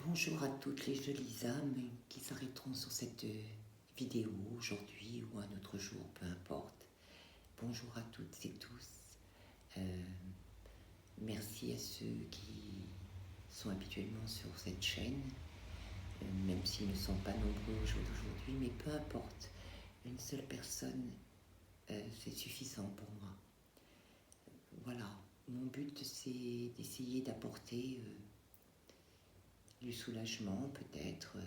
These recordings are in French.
Bonjour à toutes les jolies âmes qui s'arrêteront sur cette vidéo aujourd'hui ou un autre jour, peu importe. Bonjour à toutes et tous. Merci à ceux qui sont habituellement sur cette chaîne, même s'ils ne sont pas nombreux au jour d'aujourd'hui, mais peu importe, une seule personne, c'est suffisant pour moi. Voilà, mon but c'est d'essayer d'apporter du soulagement, peut-être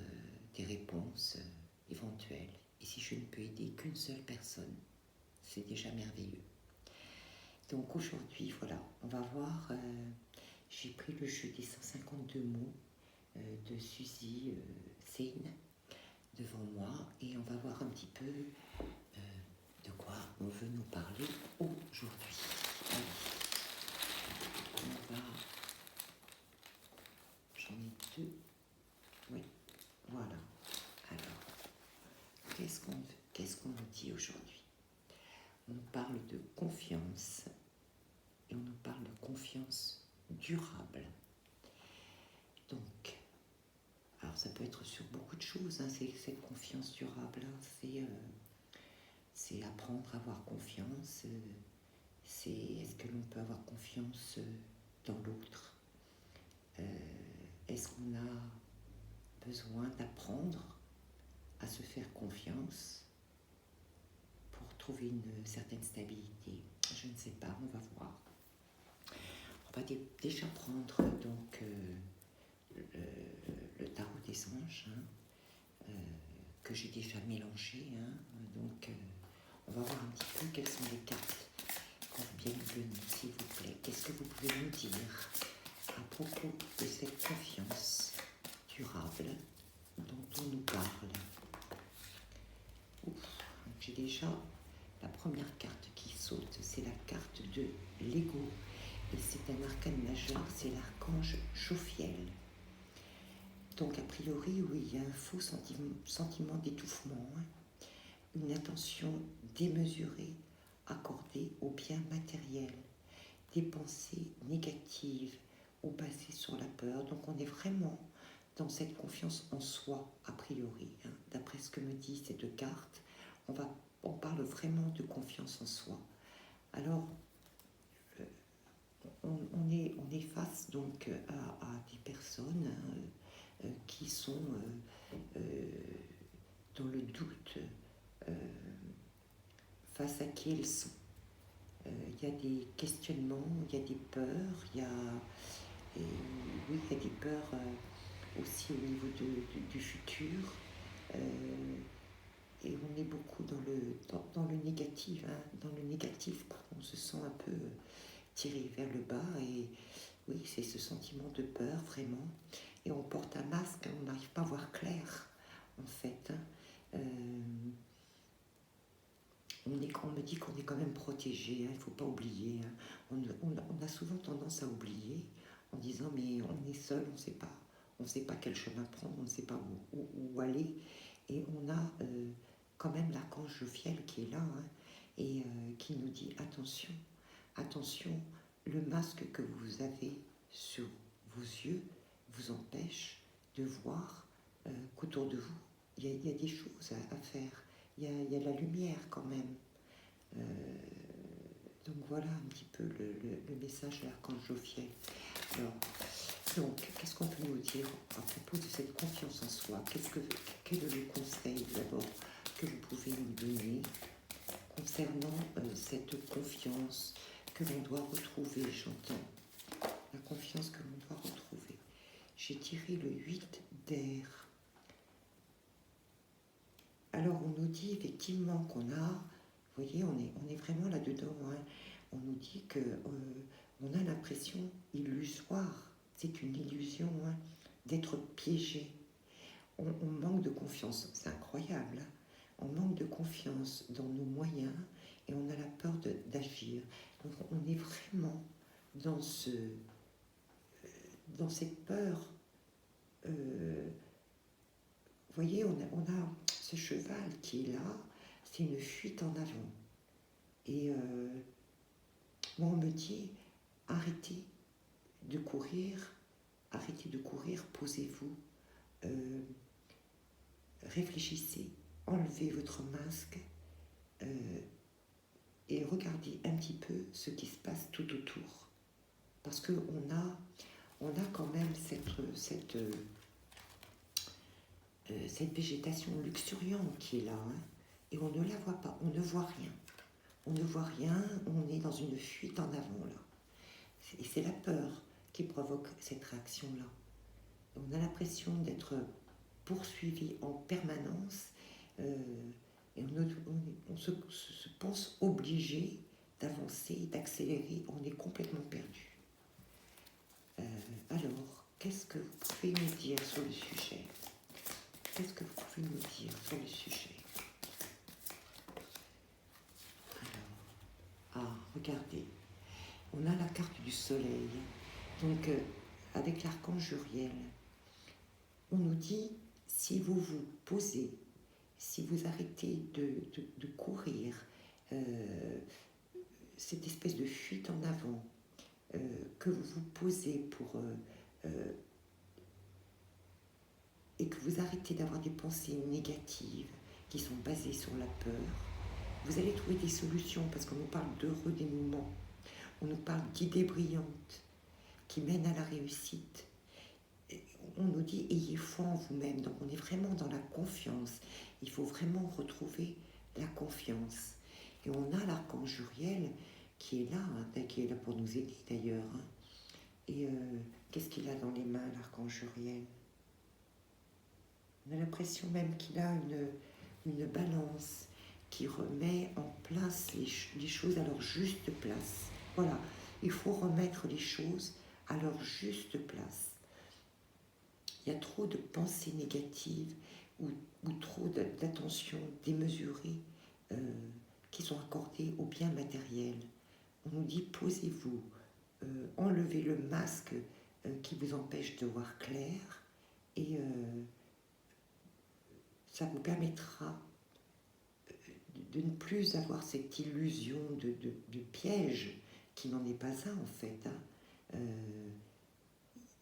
des réponses éventuelles. Et si je ne peux aider qu'une seule personne, c'est déjà merveilleux. Donc aujourd'hui, voilà, on va voir, j'ai pris le jeu des 152 mots de Suzy Sein devant moi et on va voir un petit peu de quoi on veut nous parler aujourd'hui. Allez, on va... J'en ai deux. Oui, voilà. Alors, qu'est-ce qu'on nous dit aujourd'hui? On nous parle de confiance et on nous parle de confiance durable. Donc, alors ça peut être sur beaucoup de choses, hein, cette confiance durable, hein, c'est apprendre à avoir confiance, est-ce que l'on peut avoir confiance dans l'autre, est-ce qu'on a besoin d'apprendre à se faire confiance pour trouver une certaine stabilité. Je ne sais pas, on va voir. On va déjà prendre donc le tarot des anges, hein, que j'ai déjà mélangé. Hein, donc on va voir un petit peu quelles sont les cartes qu'on veut bien nous donner, s'il vous plaît. Qu'est-ce que vous pouvez nous dire à propos de cette confiance durable dont on nous parle? J'ai déjà la première carte qui saute, c'est la carte de l'ego. Et c'est un arcane majeur, c'est l'archange Jophiel. Donc a priori, oui, il y a un faux sentiment d'étouffement, hein, une attention démesurée accordée aux biens matériels, des pensées négatives ou basées sur la peur. Donc on est vraiment dans cette confiance en soi, a priori, hein, d'après ce que me disent ces deux cartes. On parle vraiment de confiance en soi. Alors, on est face donc à des personnes qui sont dans le doute face à qui elles sont. Il y a des questionnements, il y a des peurs, il y a des peurs aussi au niveau du futur. Et on est beaucoup dans le négatif, hein, dans le négatif, on se sent un peu tiré vers le bas, et oui, c'est ce sentiment de peur, vraiment, et on porte un masque, on n'arrive pas à voir clair, en fait, hein. On me dit qu'on est quand même protégé, hein, il ne faut pas oublier, hein. On a souvent tendance à oublier, en disant, mais on est seul, on ne sait pas quel chemin prendre, on ne sait pas où aller, et on a quand même l'archange Jophiel qui est là, hein, et qui nous dit attention, attention, le masque que vous avez sur vos yeux vous empêche de voir qu'autour de vous, il y a des choses à faire, il y a la lumière quand même. Donc voilà un petit peu le message de l'archange Jophiel. Alors, donc, qu'est-ce qu'on peut nous dire à propos de cette confiance en soi? Quel est le conseil d'abord que vous pouvez nous donner concernant cette confiance que l'on doit retrouver? J'entends la confiance que l'on doit retrouver. J'ai tiré le 8 d'air. Alors on nous dit effectivement qu'on a, vous voyez, on est vraiment là-dedans, hein. On nous dit qu'on a l'impression illusoire, c'est une illusion, hein, d'être piégé. On manque de confiance, c'est incroyable, hein. On manque de confiance dans nos moyens et on a la peur d'agir. Donc on est vraiment dans cette peur. Vous voyez, on a ce cheval qui est là, c'est une fuite en avant. Et moi on me dit, arrêtez de courir, posez-vous, réfléchissez, enlevez votre masque et regardez un petit peu ce qui se passe tout autour. Parce qu'on a quand même cette végétation luxuriante qui est là, hein, et on ne la voit pas, on ne voit rien. On ne voit rien, on est dans une fuite en avant là. Et c'est la peur qui provoque cette réaction-là. On a l'impression d'être poursuivi en permanence et on se pense obligé d'avancer, d'accélérer, on est complètement perdu. Alors, qu'est-ce que vous pouvez nous dire sur le sujet? Qu'est-ce que vous pouvez nous dire sur le sujet? Alors, regardez, on a la carte du soleil, donc avec l'archange Uriel, on nous dit, si vous vous posez, si vous arrêtez de courir, cette espèce de fuite en avant, que vous vous posez et que vous arrêtez d'avoir des pensées négatives qui sont basées sur la peur, vous allez trouver des solutions parce qu'on nous parle d'heureux dénouements, on nous parle d'idées brillantes qui mènent à la réussite. On nous dit ayez foi en vous-même, donc on est vraiment dans la confiance. Il faut vraiment retrouver la confiance. Et on a l'archange Uriel qui est là, hein, qui est là pour nous aider d'ailleurs. Hein. Et qu'est-ce qu'il a dans les mains, l'archange Uriel? On a l'impression même qu'il a une balance qui remet en place les choses à leur juste place. Voilà, il faut remettre les choses à leur juste place. Il y a trop de pensées négatives ou trop d'attention démesurée qui sont accordées au bien matériel. On nous dit posez-vous, enlevez le masque qui vous empêche de voir clair et ça vous permettra de ne plus avoir cette illusion de piège qui n'en est pas un en fait. Hein.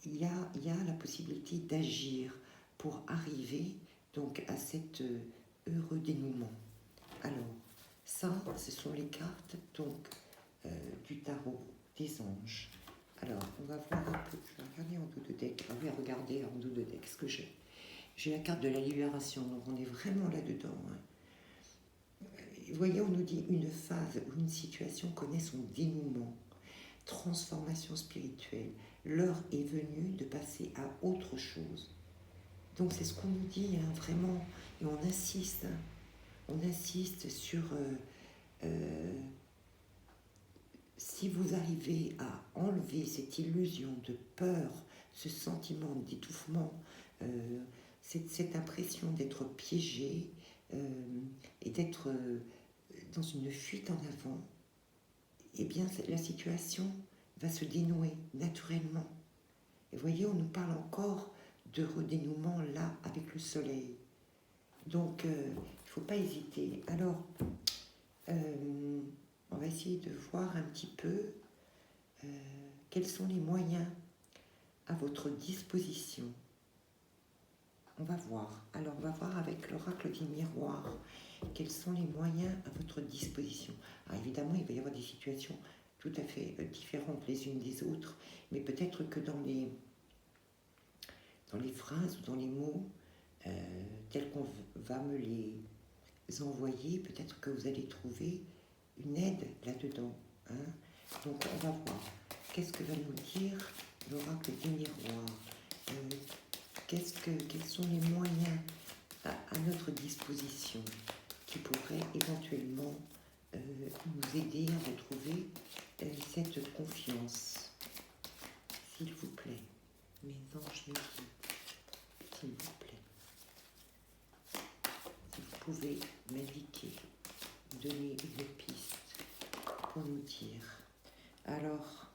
Il y a la possibilité d'agir pour arriver donc à cet heureux dénouement. Alors, ça, ce sont les cartes donc du tarot des anges. Alors, on va voir un peu, je vais regarder en dos de deck, on va regarder en dos de deck ce que j'ai. J'ai la carte de la libération, donc on est vraiment là-dedans. Hein. Vous voyez, on nous dit une phase ou une situation connaît son dénouement, transformation spirituelle. L'heure est venue de passer à autre chose. Donc c'est ce qu'on nous dit, hein, vraiment, et on insiste. Hein. On insiste sur si vous arrivez à enlever cette illusion de peur, ce sentiment d'étouffement, cette impression d'être piégé et d'être dans une fuite en avant, eh bien la situation va se dénouer naturellement. Et vous voyez, on nous parle encore de redénouement là avec le soleil. Donc, il ne faut pas hésiter. Alors, on va essayer de voir un petit peu quels sont les moyens à votre disposition. On va voir. Alors, on va voir avec l'oracle des miroirs quels sont les moyens à votre disposition. Alors, évidemment, il va y avoir des situations tout à fait différentes les unes des autres, mais peut-être que dans les phrases ou dans les mots tels qu'on va me les envoyer, peut-être que vous allez trouver une aide là-dedans. Hein. Donc on va voir qu'est-ce que va nous dire l'oracle des miroirs. Quels sont les moyens à notre disposition qui pourraient éventuellement nous aider à retrouver cette confiance. S'il vous plaît, mes anges, mes guides, s'il vous plaît, si vous pouvez m'indiquer, donner une piste pour nous dire. Alors,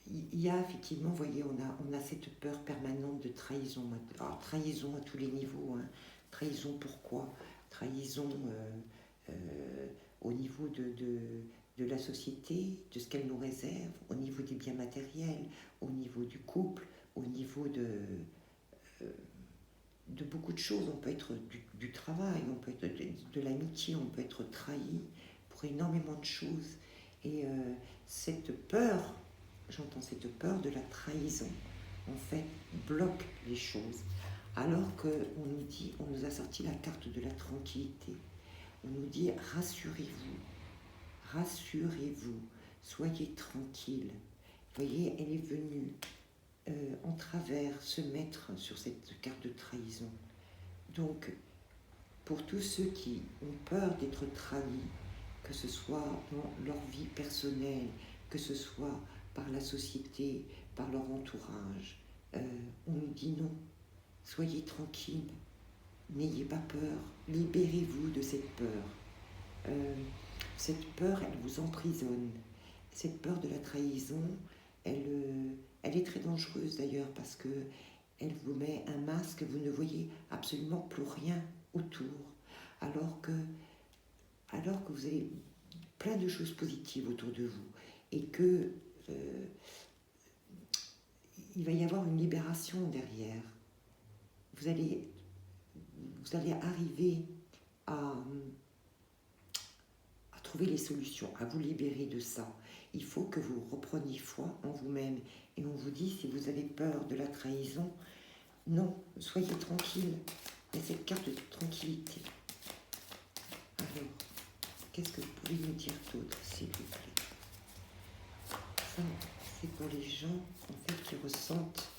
il y a effectivement, vous voyez, on a cette peur permanente de trahison. Alors, trahison à tous les niveaux. Hein. Trahison pourquoi? Trahison au niveau de la société, de ce qu'elle nous réserve, au niveau des biens matériels, au niveau du couple, au niveau de beaucoup de choses. On peut être du travail, on peut être de l'amitié, on peut être trahi pour énormément de choses. Et cette peur, j'entends cette peur de la trahison, en fait, bloque les choses. Alors qu'on nous dit, on nous a sorti la carte de la tranquillité. On nous dit rassurez-vous, rassurez-vous, soyez tranquille. Vous voyez, elle est venue en travers se mettre sur cette carte de trahison. Donc, pour tous ceux qui ont peur d'être trahis, que ce soit dans leur vie personnelle, que ce soit par la société, par leur entourage, on nous dit non, soyez tranquille, n'ayez pas peur, libérez-vous de cette peur. Cette peur, elle vous emprisonne. Cette peur de la trahison, elle est très dangereuse d'ailleurs parce que elle vous met un masque, vous ne voyez absolument plus rien autour, alors que vous avez plein de choses positives autour de vous et que il va y avoir une libération derrière. Vous allez arriver à trouver les solutions, à vous libérer de ça. Il faut que vous repreniez foi en vous-même. Et on vous dit, si vous avez peur de la trahison, non, soyez tranquille. Il y a cette carte de tranquillité. Alors, qu'est-ce que vous pouvez nous dire d'autre, s'il vous plaît? Ça, c'est pour les gens, en fait, qui ressentent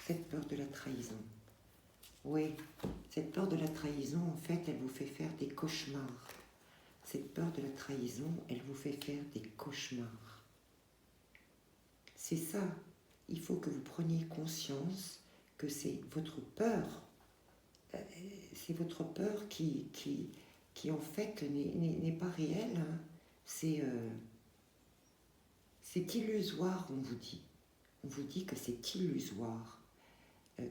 cette peur de la trahison. Oui, cette peur de la trahison, en fait, elle vous fait faire des cauchemars. Cette peur de la trahison, elle vous fait faire des cauchemars. C'est ça. Il faut que vous preniez conscience que c'est votre peur. C'est votre peur qui en fait, n'est pas réelle. Hein. C'est illusoire, on vous dit. On vous dit que c'est illusoire.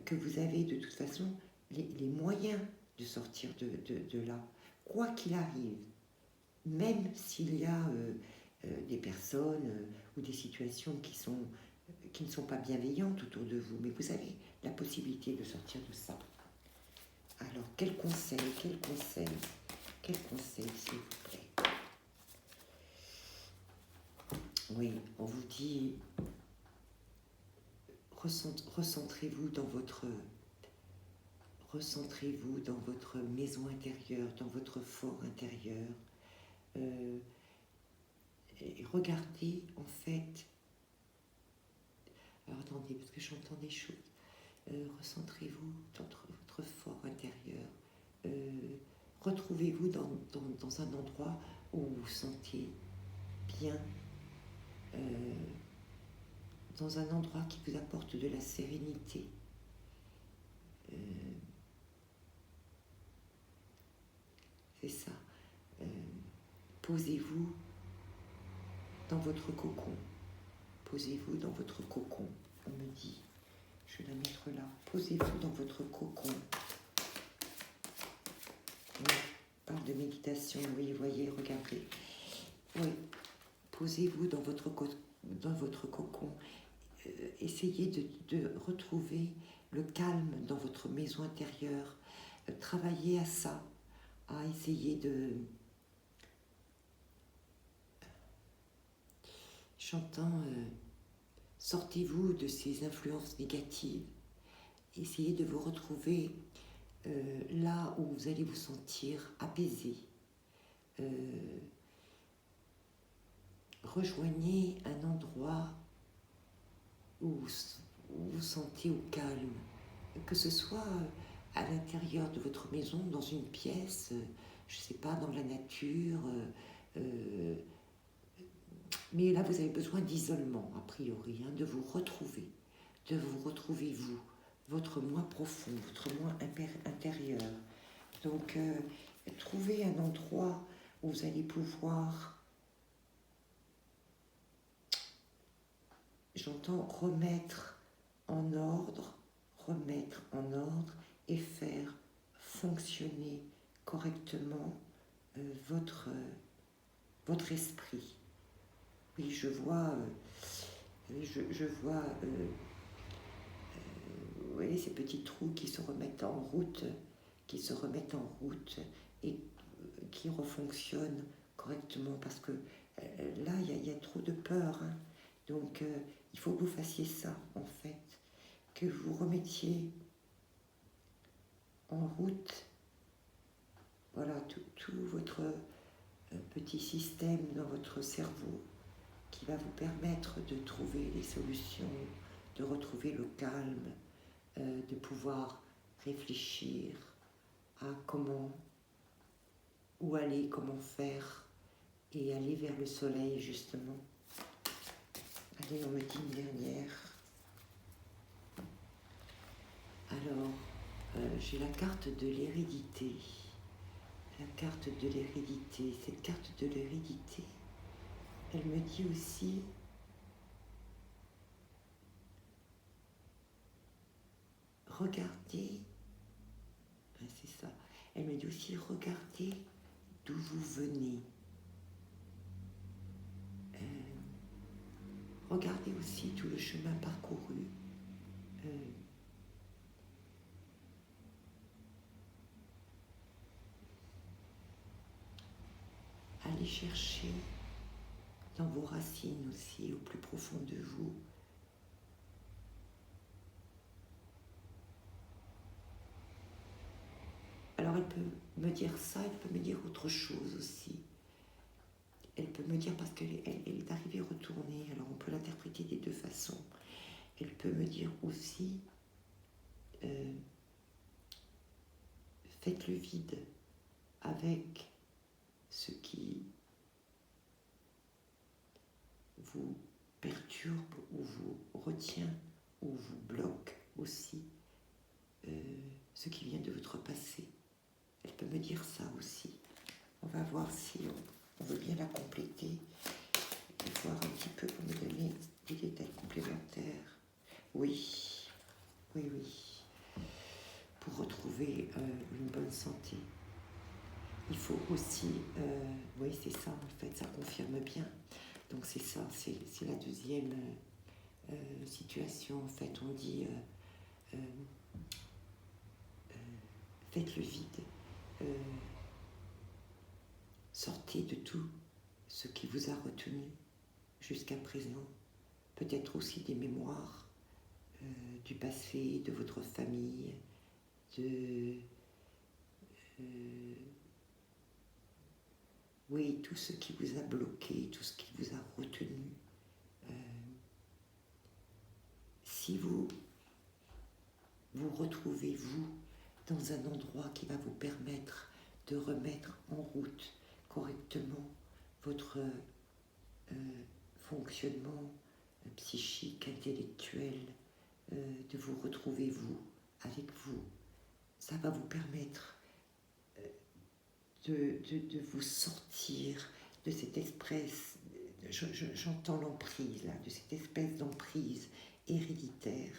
Que vous avez de toute façon les moyens de sortir de là. Quoi qu'il arrive. Même s'il y a des personnes ou des situations qui ne sont pas bienveillantes autour de vous, mais vous avez la possibilité de sortir de ça. Alors, quel conseil, s'il vous plaît? Oui, on vous dit, recentrez-vous dans votre maison intérieure, dans votre fort intérieur. Et regardez en fait, alors attendez parce que j'entends des choses, recentrez-vous dans votre fort intérieur, retrouvez-vous dans un endroit où vous vous sentez bien, dans un endroit qui vous apporte de la sérénité. C'est ça. Posez-vous dans votre cocon. Posez-vous dans votre cocon. On me dit, je vais la mettre là. Posez-vous dans votre cocon. Oui, on parle de méditation. Oui, voyez, regardez. Oui, posez-vous dans votre cocon. Essayez de retrouver le calme dans votre maison intérieure. Travaillez à ça, à essayer de... J'entends, sortez-vous de ces influences négatives. Essayez de vous retrouver là où vous allez vous sentir apaisé. Rejoignez un endroit où vous vous sentez au calme, que ce soit à l'intérieur de votre maison, dans une pièce, je ne sais pas, dans la nature, mais là vous avez besoin d'isolement, a priori, hein, de vous retrouver vous, votre moi profond, votre moi intérieur. Donc, trouvez un endroit où vous allez pouvoir, j'entends, remettre en ordre et faire fonctionner correctement votre esprit. Oui, je vois voyez, ces petits trous qui se remettent en route, et qui refonctionnent correctement, parce que là, il y a trop de peur, hein. Donc, il faut que vous fassiez ça, en fait, que vous remettiez en route, voilà, tout votre petit système dans votre cerveau qui va vous permettre de trouver les solutions, de retrouver le calme, de pouvoir réfléchir à où aller, comment faire, et aller vers le soleil, justement. Allez, on me dit une dernière. Alors, j'ai la carte de l'hérédité. La carte de l'hérédité. Cette carte de l'hérédité, elle me dit aussi regardez, c'est ça, elle me dit aussi regardez d'où vous venez. Regardez aussi tout le chemin parcouru. Allez chercher dans vos racines aussi, au plus profond de vous. Alors elle peut me dire ça, elle peut me dire autre chose aussi. Elle peut me dire, parce qu'elle est arrivée retournée, alors on peut l'interpréter des deux façons. Elle peut me dire aussi, faites le vide avec ce qui vous perturbe ou vous retient ou vous bloque aussi, ce qui vient de votre passé. Elle peut me dire ça aussi. On va voir si on veut bien la compléter et voir un petit peu pour me donner des détails complémentaires. Oui. Pour retrouver une bonne santé. Il faut aussi, oui c'est ça en fait, ça confirme bien. Donc c'est ça, c'est la deuxième situation en fait. On dit faites le vide, sortez de tout ce qui vous a retenu jusqu'à présent, peut-être aussi des mémoires du passé, de votre famille, oui, tout ce qui vous a bloqué, tout ce qui vous a retenu. Si vous retrouvez, vous, dans un endroit qui va vous permettre de remettre en route correctement votre fonctionnement psychique, intellectuel, de vous retrouver, vous, avec vous, ça va vous permettre de vous sortir de cette espèce, j'entends l'emprise là, de cette espèce d'emprise héréditaire.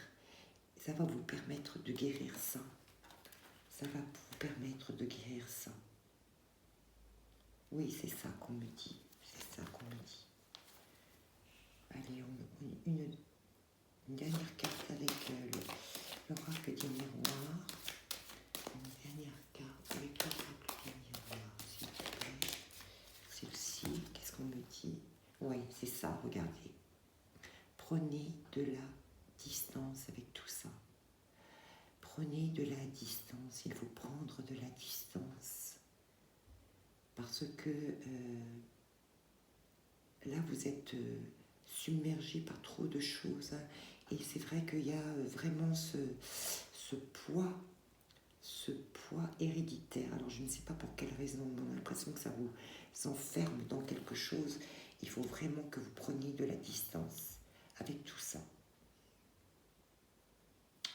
Ça va vous permettre de guérir ça. Ça va vous permettre de guérir ça. Oui, c'est ça qu'on me dit. C'est ça qu'on me dit. Allez, une dernière carte avec l'oracle des miroirs. Une dernière carte avec l'oracle des miroirs, s'il vous plaît. Celle-ci, qu'est-ce qu'on me dit? Oui, c'est ça, regardez. Prenez de la distance avec tout ça. Prenez de la distance, il faut prendre de la distance. Parce que là, vous êtes submergé par trop de choses. Hein, et c'est vrai qu'il y a vraiment ce poids héréditaire. Alors, je ne sais pas pour quelle raison, on a l'impression que ça vous enferme dans quelque chose. Il faut vraiment que vous preniez de la distance avec tout ça.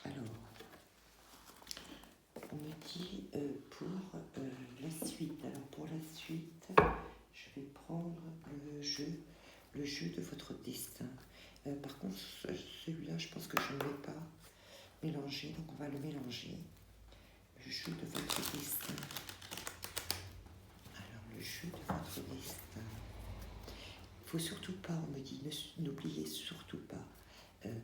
Alors, on me dit pour la suite. Alors pour la suite, je vais prendre le jeu de votre destin. Par contre, celui-là, je pense que je ne l'ai pas mélangé, donc on va le mélanger. Le jeu de votre destin. Alors le jeu de votre destin. Il ne faut surtout pas, on me dit, n'oubliez surtout pas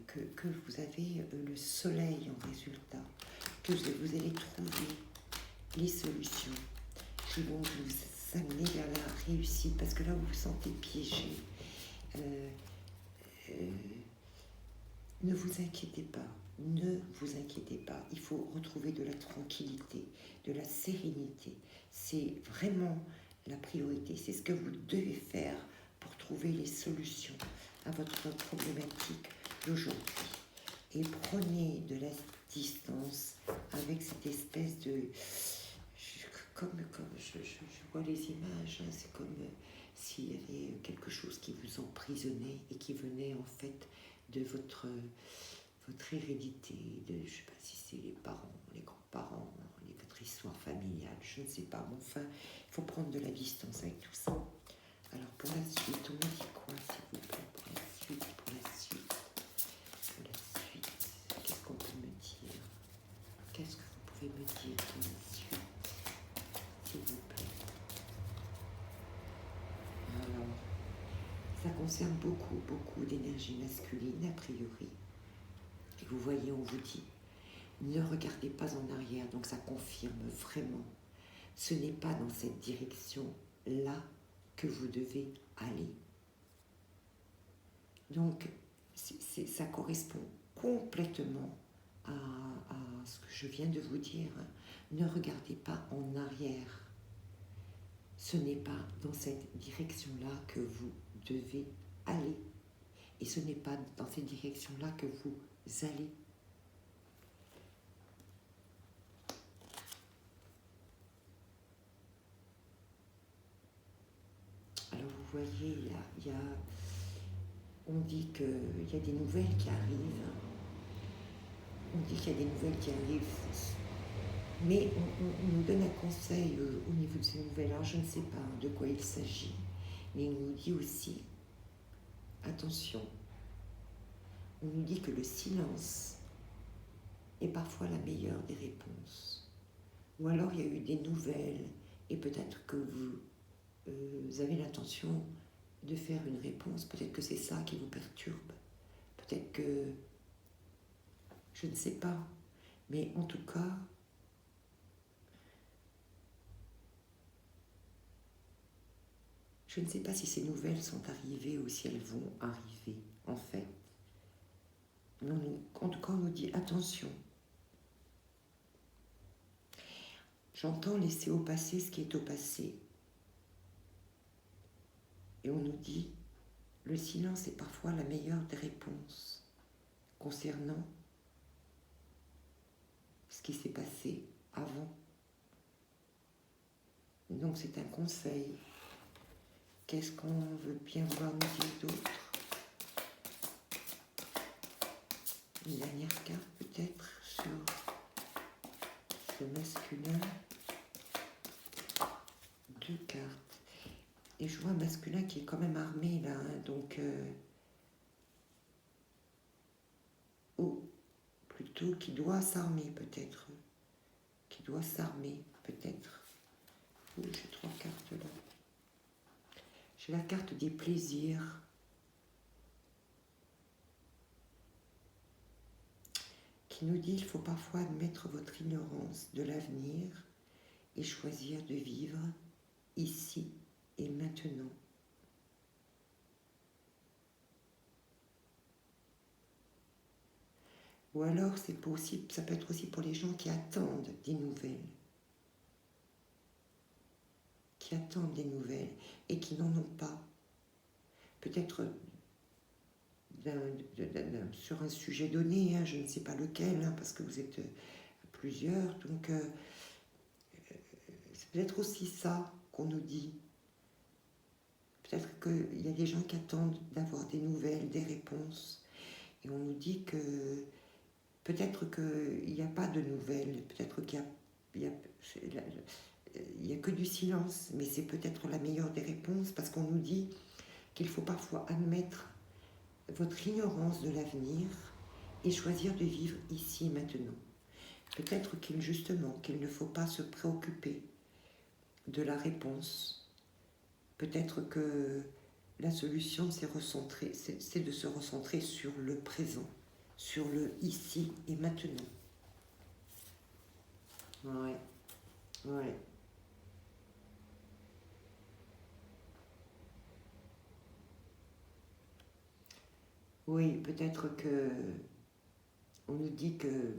que que vous avez le soleil en résultat, que vous allez trouver les solutions qui vont vous amener vers la réussite, parce que là vous vous sentez piégé. Ne vous inquiétez pas, ne vous inquiétez pas. Il faut retrouver de la tranquillité, de la sérénité. C'est vraiment la priorité. C'est ce que vous devez faire pour trouver les solutions à votre problématique d'aujourd'hui. Et prenez de la distance avec cette espèce de... Comme je vois les images, hein, c'est comme s'il y avait quelque chose qui vous emprisonnait et qui venait en fait de votre hérédité, de, je ne sais pas si c'est les parents, les grands-parents, votre histoire familiale, je ne sais pas, mais enfin, il faut prendre de la distance avec tout ça. Alors pour la suite, on me dit quoi, s'il vous plaît, pour la suite, qu'est-ce qu'on peut me dire? Qu'est-ce que vous pouvez me dire pour la suite, s'il vous plaît? Alors, ça concerne beaucoup d'énergie masculine, a priori. Et vous voyez, on vous dit, ne regardez pas en arrière, donc ça confirme vraiment. Ce n'est pas dans cette direction-là que vous devez aller. Donc, ça correspond complètement à ce que je viens de vous dire. Ne regardez pas en arrière. Ce n'est pas dans cette direction-là que vous devez aller. Et ce n'est pas dans cette direction-là que vous allez. Alors vous voyez, on dit qu'il y a des nouvelles qui arrivent. On dit qu'il y a des nouvelles qui arrivent. Mais on nous donne un conseil au niveau de ces nouvelles. Alors je ne sais pas de quoi il s'agit. Mais on nous dit aussi, attention, on nous dit que le silence est parfois la meilleure des réponses. Ou alors il y a eu des nouvelles et peut-être que vous avez l'intention de faire une réponse. Peut-être que c'est ça qui vous perturbe. Peut-être que... Je ne sais pas. Mais en tout cas... Je ne sais pas si ces nouvelles sont arrivées ou si elles vont arriver, en fait. En tout cas, on nous dit attention. J'entends laisser au passé ce qui est au passé. Et on nous dit, le silence est parfois la meilleure des réponses concernant ce qui s'est passé avant. Donc c'est un conseil. Qu'est-ce qu'on veut bien voir nous dire d'autre? Une dernière carte peut-être sur ce masculin. 2 cartes. Et je vois un masculin qui est quand même armé là, hein, donc... ou plutôt qui doit s'armer peut-être. Qui doit s'armer peut-être. J'ai 3 cartes là. J'ai la carte des plaisirs. Qui nous dit qu'il faut parfois admettre votre ignorance de l'avenir et choisir de vivre ici et maintenant. Ou alors ça peut être aussi pour les gens qui attendent des nouvelles. Qui attendent des nouvelles et qui n'en ont pas. Peut-être sur un sujet donné, hein, je ne sais pas lequel, hein, parce que vous êtes plusieurs, donc c'est peut-être aussi ça qu'on nous dit. Peut-être qu'il y a des gens qui attendent d'avoir des nouvelles, des réponses, et on nous dit que peut-être qu'il n'y a pas de nouvelles, peut-être qu'il y a que du silence, mais c'est peut-être la meilleure des réponses, parce qu'on nous dit qu'il faut parfois admettre votre ignorance de l'avenir et choisir de vivre ici et maintenant. Peut-être qu'il ne faut pas se préoccuper de la réponse. Peut-être que la solution, c'est de se recentrer sur le présent, sur le ici et maintenant. Ouais, ouais. Oui, peut-être que on nous dit que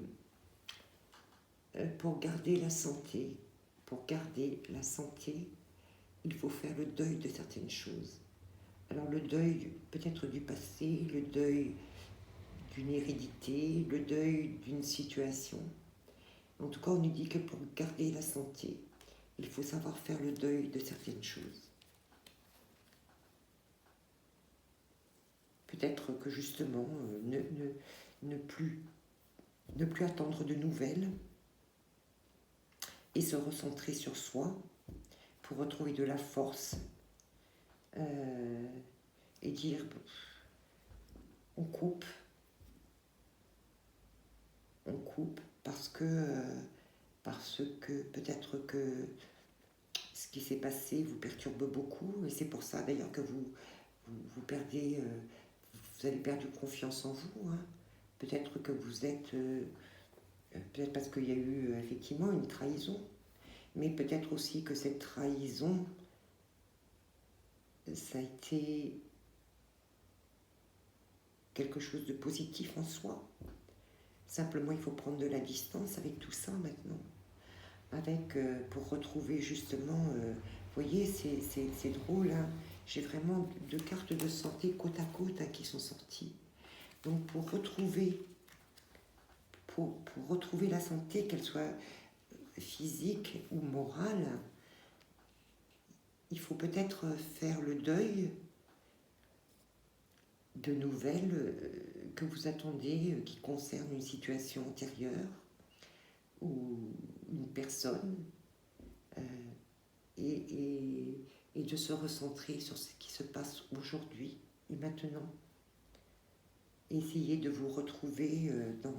pour garder la santé, il faut faire le deuil de certaines choses. Alors le deuil peut-être du passé, le deuil d'une hérédité, le deuil d'une situation. En tout cas, on nous dit que pour garder la santé, il faut savoir faire le deuil de certaines choses. Peut-être que justement, ne plus attendre de nouvelles et se recentrer sur soi pour retrouver de la force et dire on coupe parce que peut-être que ce qui s'est passé vous perturbe beaucoup et c'est pour ça d'ailleurs que vous perdez, vous avez perdu confiance en vous. Hein. Peut-être que vous êtes, peut-être parce qu'il y a eu effectivement une trahison, mais peut-être aussi que cette trahison, ça a été quelque chose de positif en soi. Simplement, il faut prendre de la distance avec tout ça maintenant. Pour retrouver justement, vous voyez, c'est drôle, hein. J'ai vraiment 2 cartes de santé côte à côte qui sont sorties. Donc pour retrouver la santé, qu'elle soit physique ou morale, il faut peut-être faire le deuil de nouvelles que vous attendez, qui concernent une situation antérieure ou une personne, et de se recentrer sur ce qui se passe aujourd'hui et maintenant. Essayez de vous retrouver dans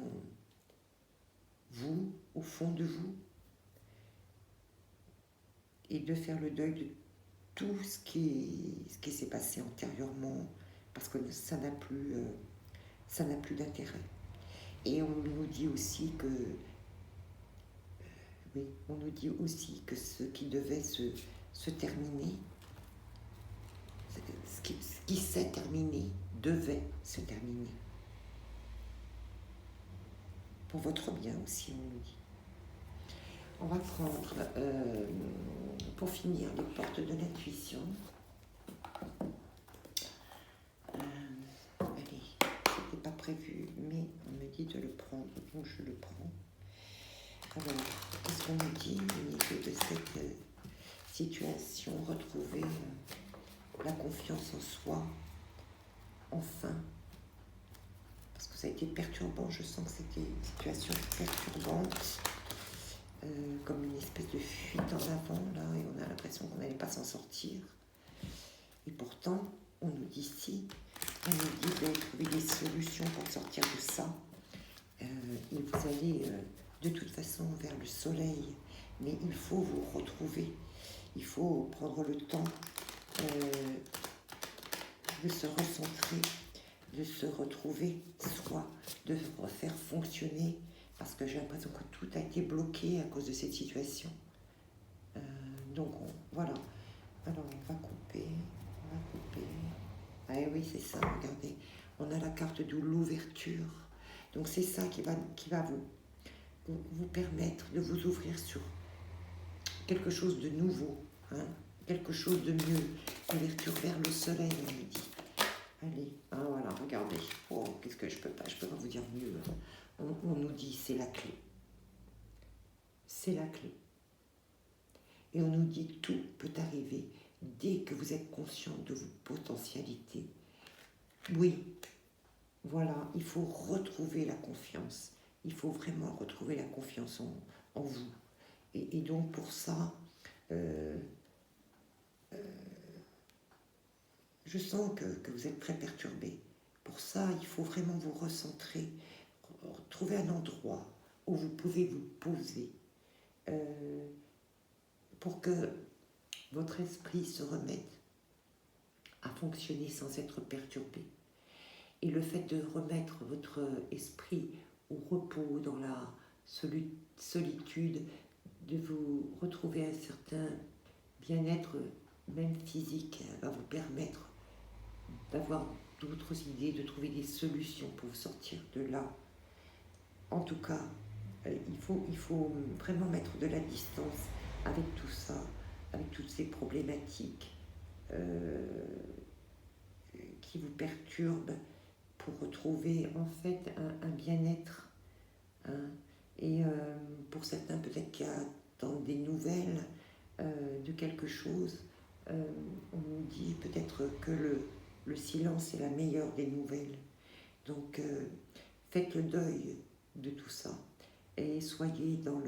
vous, au fond de vous, et de faire le deuil de tout ce qui s'est passé antérieurement, parce que ça n'a plus d'intérêt. Et on nous dit aussi que ce qui devait se terminer, ce qui s'est terminé, devait se terminer. Pour votre bien aussi, on nous dit. On va prendre, pour finir, les portes de l'intuition. Allez, c'était pas prévu, mais on me dit de le prendre, donc je le prends. Alors, qu'est-ce qu'on nous dit au niveau de cette situation? Retrouver la confiance en soi, enfin. Parce que ça a été perturbant, je sens que c'était une situation perturbante, comme une espèce de fuite en avant, là, et on a l'impression qu'on n'allait pas s'en sortir. Et pourtant, on nous dit on nous dit de trouver des solutions pour sortir de ça. Et vous allez de toute façon vers le soleil, mais il faut vous retrouver. Il faut prendre le temps de se recentrer, de se retrouver soi, de refaire fonctionner, parce que j'ai l'impression que tout a été bloqué à cause de cette situation. Donc voilà. Alors on va couper. Ah oui, c'est ça, regardez. On a la carte de l'ouverture. Donc c'est ça qui va vous permettre de vous ouvrir sur quelque chose de nouveau, hein, quelque chose de mieux. L'ouverture vers le soleil, on me dit. Allez, voilà, regardez. Oh, qu'est-ce que je peux pas vous dire mieux. On nous dit c'est la clé. C'est la clé. Et on nous dit tout peut arriver dès que vous êtes conscient de vos potentialités. Oui, voilà, il faut retrouver la confiance. Il faut vraiment retrouver la confiance en vous. Et donc pour ça, je sens que vous êtes très perturbé. Pour ça, il faut vraiment vous recentrer, trouver un endroit où vous pouvez vous poser pour que votre esprit se remette à fonctionner sans être perturbé. Et le fait de remettre votre esprit au repos, dans la solitude, de vous retrouver un certain bien-être, même physique, va vous permettre d'avoir d'autres idées, de trouver des solutions pour vous sortir de là. En tout cas, il faut vraiment mettre de la distance avec tout ça, avec toutes ces problématiques qui vous perturbent, pour retrouver en fait un bien-être. Hein. Et pour certains, peut-être qu'il y a dans des nouvelles de quelque chose, on nous dit peut-être que le silence est la meilleure des nouvelles. Donc faites le deuil de tout ça et soyez dans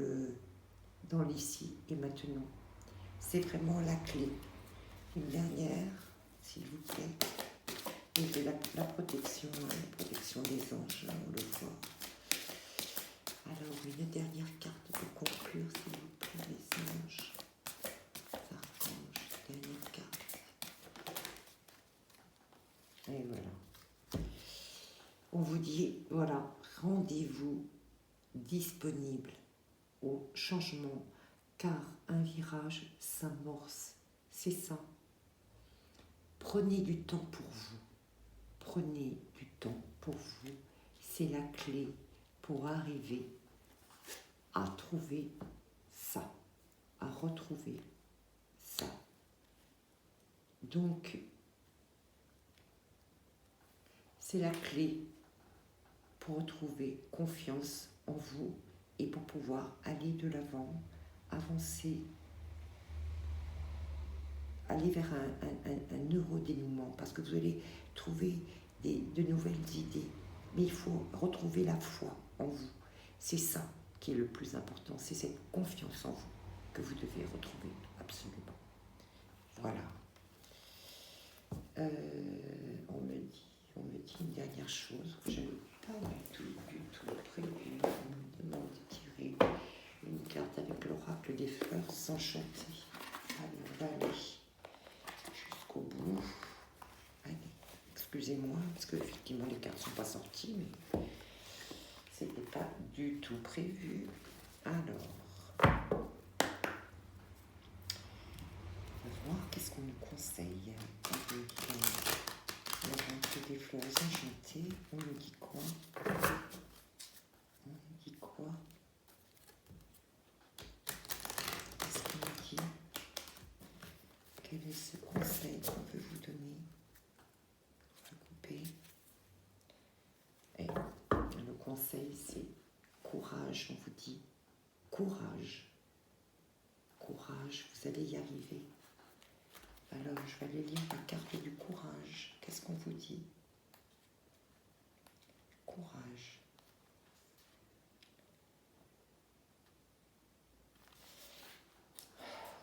l'ici et maintenant. C'est vraiment la clé. Une dernière, s'il vous plaît. Et j'ai la protection des anges, on le voit. Alors, une dernière carte pour conclure, s'il vous plaît, les anges. Archanges, dernière carte. Et voilà. On vous dit, voilà, rendez-vous disponible au changement, car un virage s'amorce. C'est ça. Prenez du temps pour vous. Prenez du temps pour vous. C'est la clé pour arriver à trouver ça, à retrouver ça. Donc, c'est la clé pour retrouver confiance en vous et pour pouvoir aller de l'avant, avancer, aller vers un heureux dénouement, parce que vous allez trouver de nouvelles idées. Mais il faut retrouver la foi en vous. C'est ça qui est le plus important, c'est cette confiance en vous que vous devez retrouver absolument. Voilà. On me dit une dernière chose que je n'avais pas du tout prévu. On me demande de tirer une carte avec l'oracle des fleurs sans chanter. Allez, on va aller jusqu'au bout. Allez, excusez-moi, parce que effectivement les cartes ne sont pas sorties, mais c'était pas du tout prévu. Alors, on va voir qu'est-ce qu'on nous conseille avec l'oracle des fleurs enchantées. On nous dit quoi? On nous dit quoi? Qu'est-ce qu'on nous dit? Quel est ce conseil qu'on veut vous donner? Recouper. Et le conseil, c'est courage. On vous dit courage. Courage, vous allez y arriver. Alors, je vais aller lire la carte du courage. Qu'est-ce qu'on vous dit? Courage.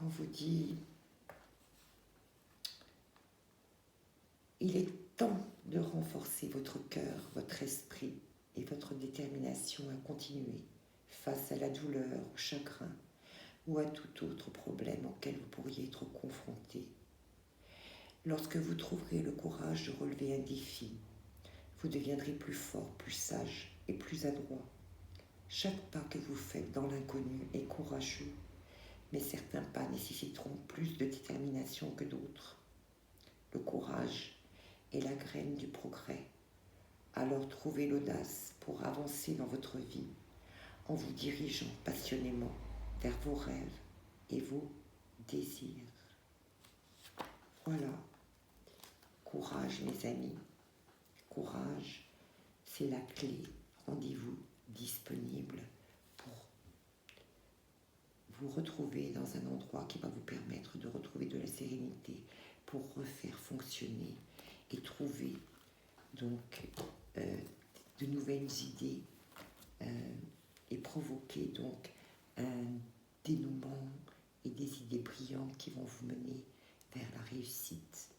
On vous dit, il est temps de renforcer votre cœur, votre esprit et votre détermination à continuer face à la douleur, au chagrin ou à tout autre problème auquel vous pourriez être confronté. Lorsque vous trouverez le courage de relever un défi, vous deviendrez plus fort, plus sage et plus adroit. Chaque pas que vous faites dans l'inconnu est courageux, mais certains pas nécessiteront plus de détermination que d'autres. Le courage est la graine du progrès. Alors trouvez l'audace pour avancer dans votre vie en vous dirigeant passionnément vers vos rêves et vos désirs. Voilà. Courage, mes amis. Courage, c'est la clé. Rendez-vous disponible pour vous retrouver dans un endroit qui va vous permettre de retrouver de la sérénité pour refaire fonctionner et trouver donc de nouvelles idées et provoquer donc un dénouement et des idées brillantes qui vont vous mener vers la réussite.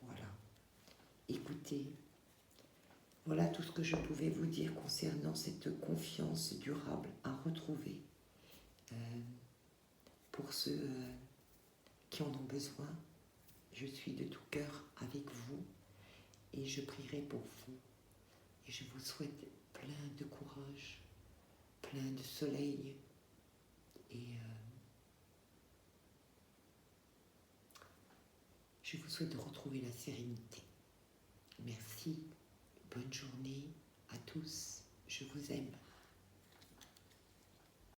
Voilà. Écoutez, voilà tout ce que je pouvais vous dire concernant cette confiance durable à retrouver pour ceux qui en ont besoin. Je suis de tout cœur avec vous et je prierai pour vous Et je vous souhaite plein de courage, plein de soleil et je vous souhaite de retrouver la sérénité. Merci, bonne journée à tous, je vous aime.